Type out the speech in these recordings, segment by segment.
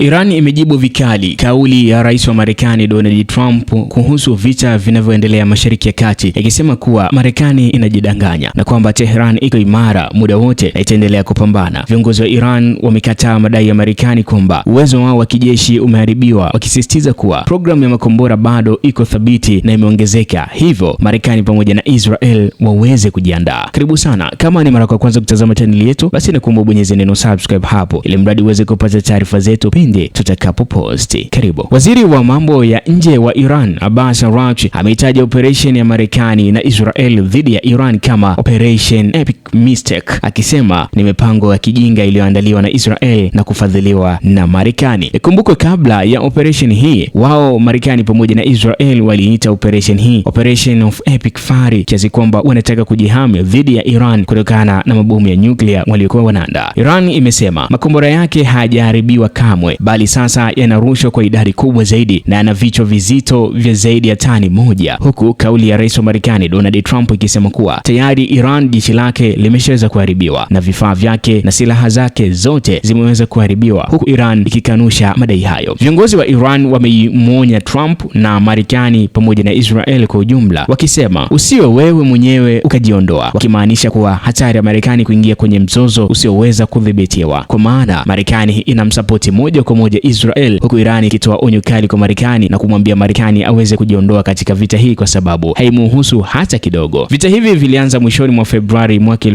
Iran imejibu vikali kauli ya rais wa Marekani Donald Trump kuhusu vita vinavyoendelea Mashariki ya Kati, ikisema kuwa Marekani inajidanganya na kwamba Tehran iko imara muda wote na itaendelea kupambana. Viongozi wa Iran wamekataa madai ya Marekani kwamba uwezo wao wa kijeshi umeharibiwa, wakisisitiza kuwa programu ya makombora bado iko thabiti na imeongezeka, hivyo Marekani pamoja na Israel waweze kujiandaa. Karibu sana. Kama ni mara ya kwanza kutazama channel yetu, basi nakuomba ubonyeze neno subscribe hapo ili mradi uweze kupata taarifa zetu pindi tutakapo posti. Karibu. Waziri wa mambo ya nje wa Iran Abbas Araghchi ameitaja operation ya Marekani na Israel dhidi ya Iran kama Operation Epic Mistake, akisema ni mipango ya kijinga iliyoandaliwa na Israel na kufadhiliwa na Marekani. Ikumbukwe kabla ya operation hii, wao Marekani pamoja na Israel waliita operation hii Operation of Epic Fury, kiasi kwamba wanataka kujihami dhidi ya Iran kutokana na mabomu ya nyuklia waliokuwa wanaandaa. Iran imesema makombora yake hayajaharibiwa kamwe, bali sasa yanarushwa kwa idadi kubwa zaidi na yana vichwa vizito vya zaidi ya tani moja, huku kauli ya rais wa Marekani Donald Trump ikisema kuwa tayari Iran jeshi lake limeshaweza kuharibiwa na vifaa vyake na silaha zake zote zimeweza kuharibiwa, huku Iran ikikanusha madai hayo. Viongozi wa Iran wamemwonya Trump na Marekani pamoja na Israel kwa ujumla, wakisema usiwe wewe mwenyewe ukajiondoa, wakimaanisha kuwa hatari ya Marekani kuingia kwenye mzozo usioweza kudhibitiwa, kwa maana Marekani inamsapoti moja kwa moja Israel, huku Iran ikitoa onyo kali kwa Marekani na kumwambia Marekani aweze kujiondoa katika vita hii kwa sababu haimuhusu hata kidogo. Vita hivi vilianza mwishoni mwa Februari mwaka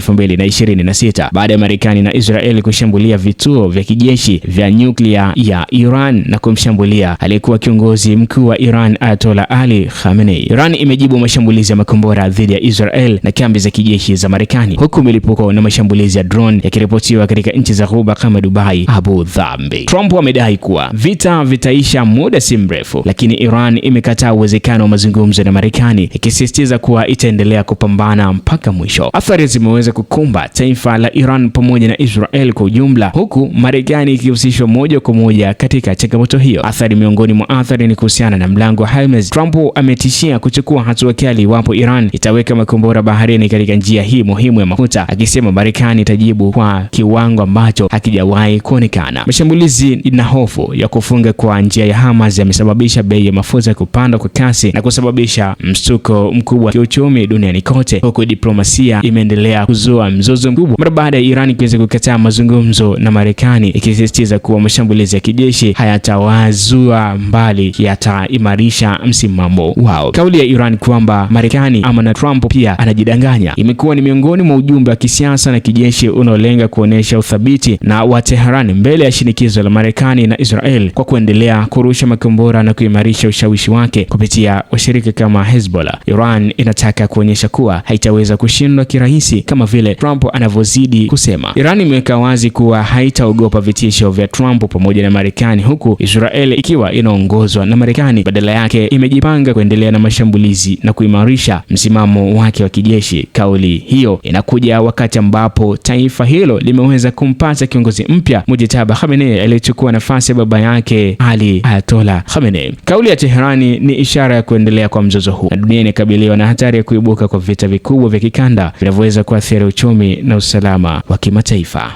2026 baada ya Marekani na Israel kushambulia vituo vya kijeshi vya nyuklia ya Iran na kumshambulia aliyekuwa kiongozi mkuu wa Iran Ayatollah Ali Khamenei. Iran imejibu mashambulizi ya makombora dhidi ya Israel na kambi za kijeshi za Marekani, huku milipuko na mashambulizi ya drone yakiripotiwa katika nchi za Ghuba kama Dubai, Abu Dhabi. Trump amedai kuwa vita vitaisha muda si mrefu, lakini Iran imekataa uwezekano wa mazungumzo na Marekani, ikisisitiza kuwa itaendelea kupambana mpaka mwisho. Athari zimeweza kukumba taifa la Iran pamoja na Israel kwa ujumla, huku Marekani ikihusishwa moja kwa moja katika changamoto hiyo. Athari miongoni mwa athari ni kuhusiana na mlango wa Hormuz. Trump ametishia kuchukua hatua kali iwapo Iran itaweka makombora baharini katika njia hii muhimu ya mafuta, akisema Marekani itajibu kwa kiwango ambacho hakijawahi kuonekana. Mashambulizi na hofu ya kufunga kwa njia ya Hormuz yamesababisha bei ya mafuta kupanda kwa kasi na kusababisha mshtuko mkubwa wa kiuchumi duniani kote, huku diplomasia imeendelea kuzua mzozo mkubwa mara baada ya Iran kuweza kukataa mazungumzo na Marekani, ikisisitiza kuwa mashambulizi ya kijeshi hayatawazua mbali yataimarisha msimamo wao. Kauli ya Iran kwamba Marekani ama na Trump pia anajidanganya imekuwa ni miongoni mwa ujumbe wa kisiasa na kijeshi unaolenga kuonesha uthabiti na wa Tehran mbele ya shinikizo la Marekani na Israel kwa kuendelea kurusha makombora na kuimarisha ushawishi wake kupitia washirika kama Hezbollah. Iran inataka kuonyesha kuwa haitaweza kushindwa kirahisi kama vile Trump anavyozidi kusema. Iran imeweka wazi kuwa haitaogopa vitisho vya Trump pamoja na Marekani, huku Israel ikiwa inaongozwa na Marekani badala yake imejipanga kuendelea na mashambulizi na kuimarisha msimamo wake wa kijeshi. Kauli hiyo inakuja wakati ambapo taifa hilo limeweza kumpata kiongozi mpya, Mujtaba Khamenei, aliyechukua nafasi ya baba yake Ali Ayatollah Khamenei. Kauli ya Teherani ni ishara ya kuendelea kwa mzozo huu, na dunia inakabiliwa na hatari ya kuibuka kwa vita vikubwa vya kikanda vinavyoweza kuathiri uchumi na usalama wa kimataifa.